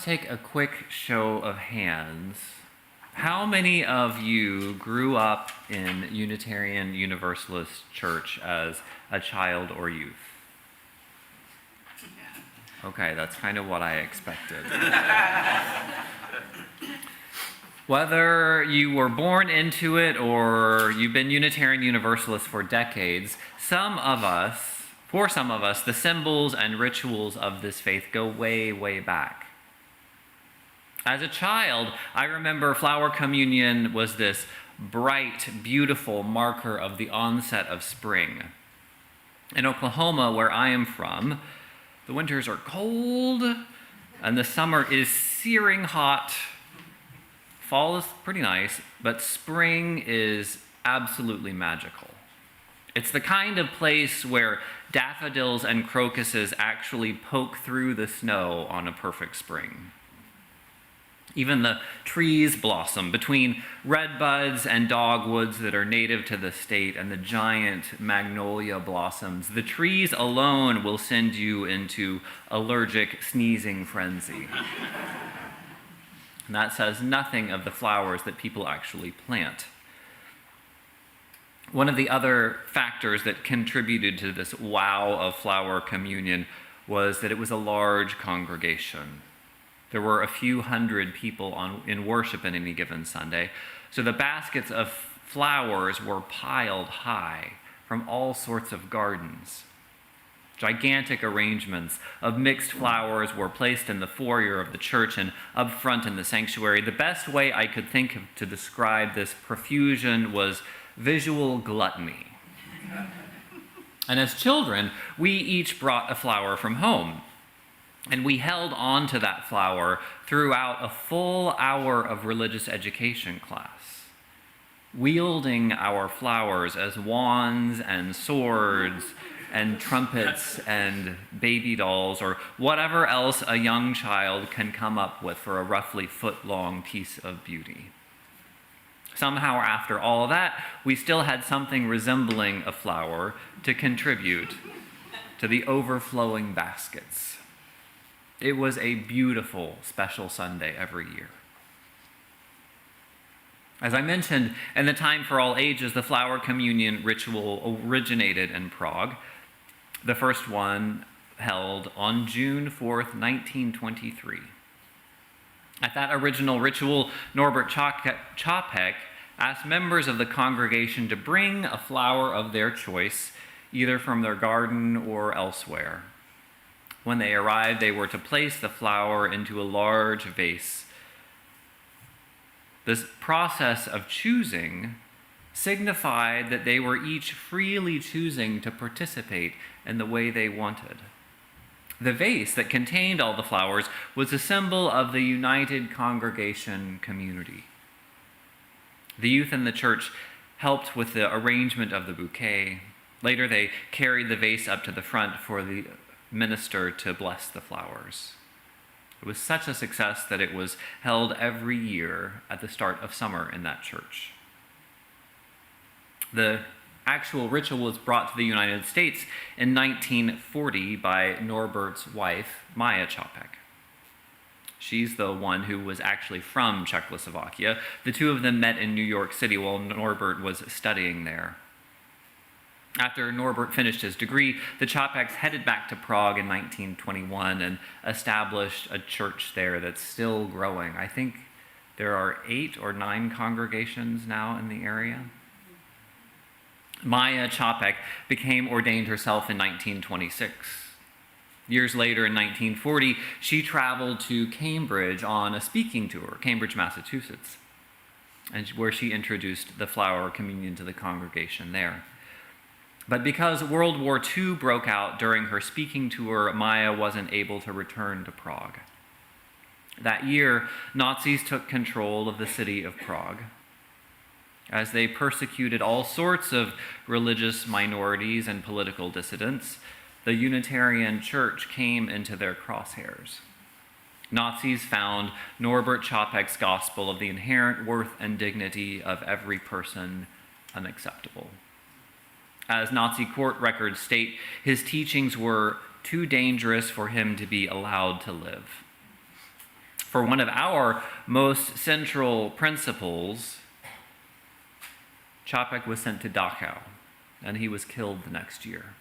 take a quick show of hands. How many of you grew up in Unitarian Universalist Church as a child or youth? Okay, that's kind of what I expected. Whether you were born into it or you've been Unitarian Universalist for decades, for some of us, the symbols and rituals of this faith go way, way back. As a child, I remember Flower Communion was this bright, beautiful marker of the onset of spring. In Oklahoma, where I am from, the winters are cold and the summer is searing hot. Fall is pretty nice, but spring is absolutely magical. It's the kind of place where daffodils and crocuses actually poke through the snow on a perfect spring. Even the trees blossom between redbuds and dogwoods that are native to the state and the giant magnolia blossoms. The trees alone will send you into allergic sneezing frenzy. And that says nothing of the flowers that people actually plant. One of the other factors that contributed to this wow of Flower Communion was that it was a large congregation. There were a few hundred people in worship on any given Sunday, so the baskets of flowers were piled high from all sorts of gardens. Gigantic arrangements of mixed flowers were placed in the foyer of the church and up front in the sanctuary. The best way I could think of to describe this profusion was visual gluttony. And as children, we each brought a flower from home. And we held on to that flower throughout a full hour of religious education class, wielding our flowers as wands and swords and trumpets and baby dolls or whatever else a young child can come up with for a roughly foot-long piece of beauty. Somehow, after all that, we still had something resembling a flower to contribute to the overflowing baskets. It was a beautiful, special Sunday every year. As I mentioned, in the time for all ages, the Flower Communion ritual originated in Prague. The first one held on June 4th, 1923. At that original ritual, Norbert Čapek asked members of the congregation to bring a flower of their choice, either from their garden or elsewhere. When they arrived, they were to place the flower into a large vase. This process of choosing signified that they were each freely choosing to participate in the way they wanted. The vase that contained all the flowers was a symbol of the united congregation community. The youth in the church helped with the arrangement of the bouquet. Later, they carried the vase up to the front for the minister to bless the flowers. It was such a success that it was held every year at the start of summer in that church. The actual ritual was brought to the United States in 1940 by Norbert's wife, Maya Čapek. She's the one who was actually from Czechoslovakia. The two of them met in New York City while Norbert was studying there. After Norbert finished his degree, the Čapeks headed back to Prague in 1921 and established a church there that's still growing. I think there are 8 or 9 congregations now in the area. Maya Čapek became ordained herself in 1926. Years later, in 1940, she traveled to Cambridge on a speaking tour, Cambridge, Massachusetts, and where she introduced the Flower Communion to the congregation there. But because World War II broke out during her speaking tour, Maya wasn't able to return to Prague. That year, Nazis took control of the city of Prague. As they persecuted all sorts of religious minorities and political dissidents, the Unitarian Church came into their crosshairs. Nazis found Norbert Čapek's gospel of the inherent worth and dignity of every person unacceptable. As Nazi court records state, his teachings were too dangerous for him to be allowed to live. For one of our most central principles, Čapek was sent to Dachau, and he was killed the next year.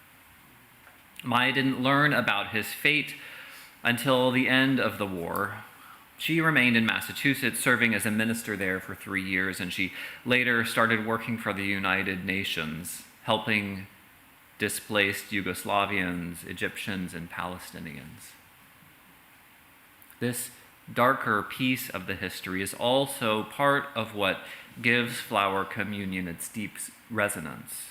Maya didn't learn about his fate until the end of the war. She remained in Massachusetts, serving as a minister there for 3 years, and she later started working for the United Nations, helping displaced Yugoslavians, Egyptians, and Palestinians. This darker piece of the history is also part of what gives Flower Communion its deep resonance.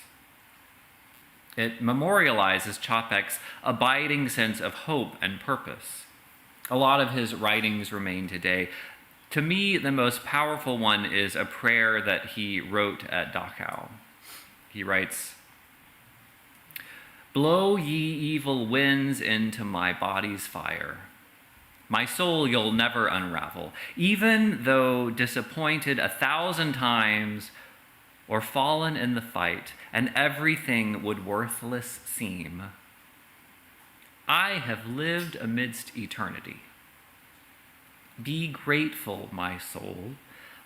It memorializes Čapek's abiding sense of hope and purpose. A lot of his writings remain today. To me, the most powerful one is a prayer that he wrote at Dachau. He writes, "Blow ye evil winds into my body's fire. My soul you'll never unravel. Even though disappointed 1,000 times or fallen in the fight, and everything would worthless seem, I have lived amidst eternity. Be grateful, my soul.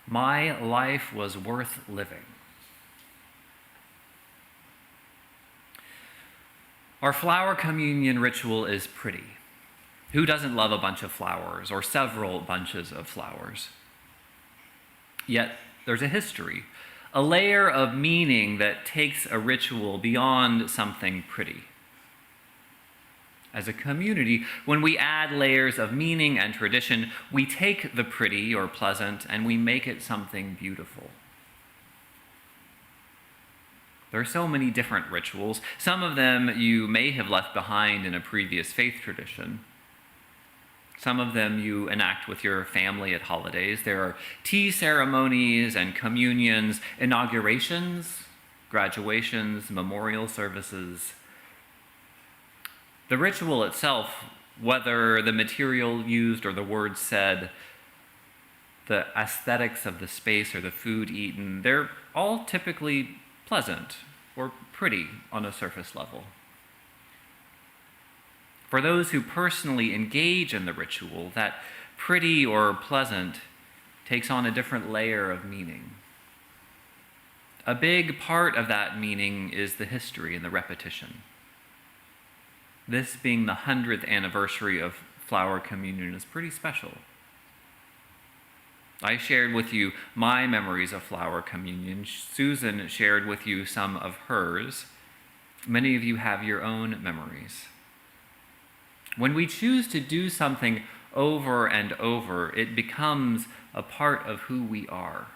My life was worth living." Our flower communion ritual is pretty. Who doesn't love a bunch of flowers or several bunches of flowers? Yet there's a history, a layer of meaning that takes a ritual beyond something pretty. As a community, when we add layers of meaning and tradition, we take the pretty or pleasant and we make it something beautiful. There are so many different rituals. Some of them you may have left behind in a previous faith tradition. Some of them you enact with your family at holidays. There are tea ceremonies and communions, inaugurations, graduations, memorial services. The ritual itself, whether the material used or the words said, the aesthetics of the space or the food eaten, they're all typically pleasant or pretty on a surface level. For those who personally engage in the ritual, that pretty or pleasant takes on a different layer of meaning. A big part of that meaning is the history and the repetition. This being the 100th anniversary of Flower Communion is pretty special. I shared with you my memories of Flower Communion. Susan shared with you some of hers. Many of you have your own memories. When we choose to do something over and over, it becomes a part of who we are.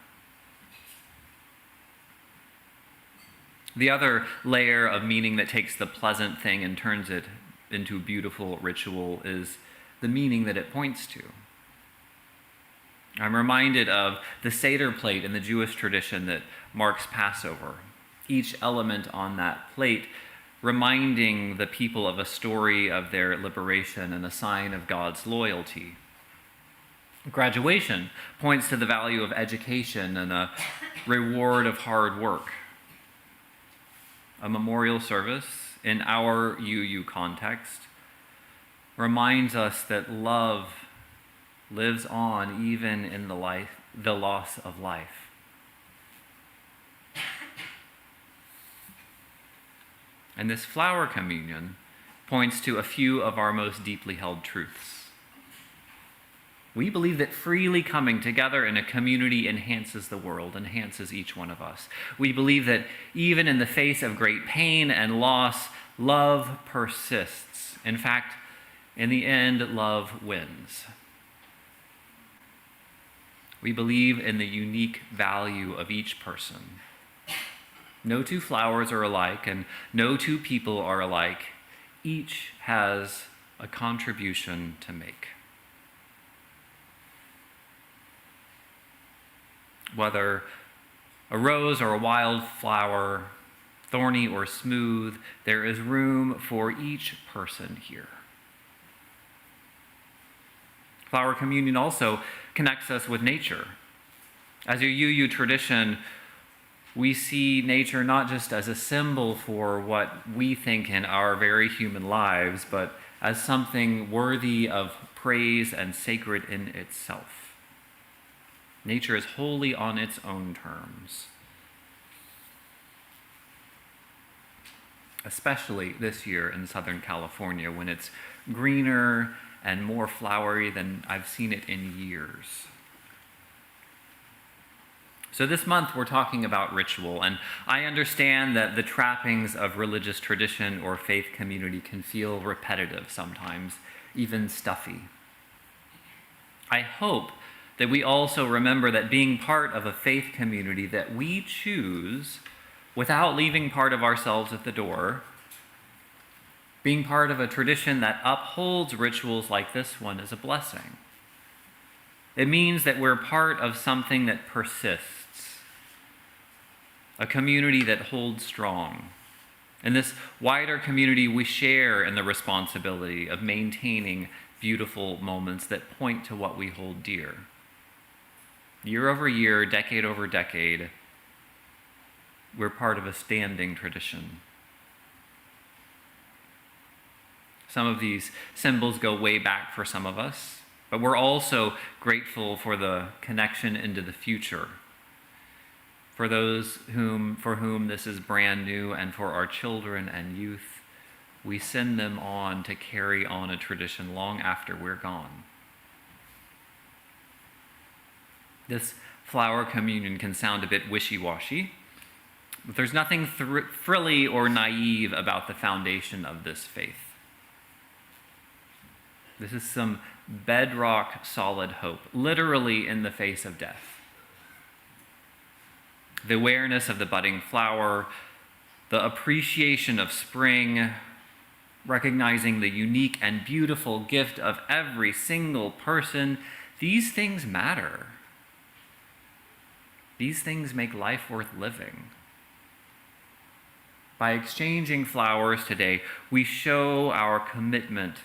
The other layer of meaning that takes the pleasant thing and turns it into a beautiful ritual is the meaning that it points to. I'm reminded of the Seder plate in the Jewish tradition that marks Passover. Each element on that plate reminding the people of a story of their liberation and a sign of God's loyalty. Graduation points to the value of education and a reward of hard work. A memorial service, in our UU context, reminds us that love lives on even in the loss of life. And this Flower Communion points to a few of our most deeply held truths. We believe that freely coming together in a community enhances the world, enhances each one of us. We believe that even in the face of great pain and loss, love persists. In fact, in the end, love wins. We believe in the unique value of each person. No two flowers are alike, and no two people are alike. Each has a contribution to make. Whether a rose or a wildflower, thorny or smooth, there is room for each person here. Flower Communion also connects us with nature. As a UU tradition, we see nature not just as a symbol for what we think in our very human lives, but as something worthy of praise and sacred in itself. Nature is wholly on its own terms. Especially this year in Southern California, when it's greener and more flowery than I've seen it in years. So this month we're talking about ritual, and I understand that the trappings of religious tradition or faith community can feel repetitive sometimes, even stuffy. I hope that we also remember that being part of a faith community that we choose without leaving part of ourselves at the door, being part of a tradition that upholds rituals like this one is a blessing. It means that we're part of something that persists, a community that holds strong. In this wider community, we share in the responsibility of maintaining beautiful moments that point to what we hold dear. Year over year, decade over decade, we're part of a standing tradition. Some of these symbols go way back for some of us, but we're also grateful for the connection into the future. For those for whom this is brand new, and for our children and youth, we send them on to carry on a tradition long after we're gone. This flower communion can sound a bit wishy-washy, but there's nothing frilly or naive about the foundation of this faith. This is some bedrock solid hope, literally in the face of death. The awareness of the budding flower, the appreciation of spring, recognizing the unique and beautiful gift of every single person, these things matter. These things make life worth living. By exchanging flowers today, we show our commitment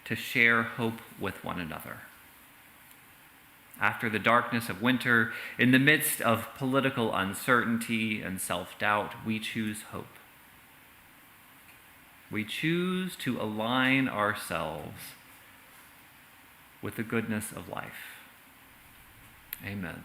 to share hope with one another. After the darkness of winter, in the midst of political uncertainty and self-doubt, we choose hope. We choose to align ourselves with the goodness of life. Amen.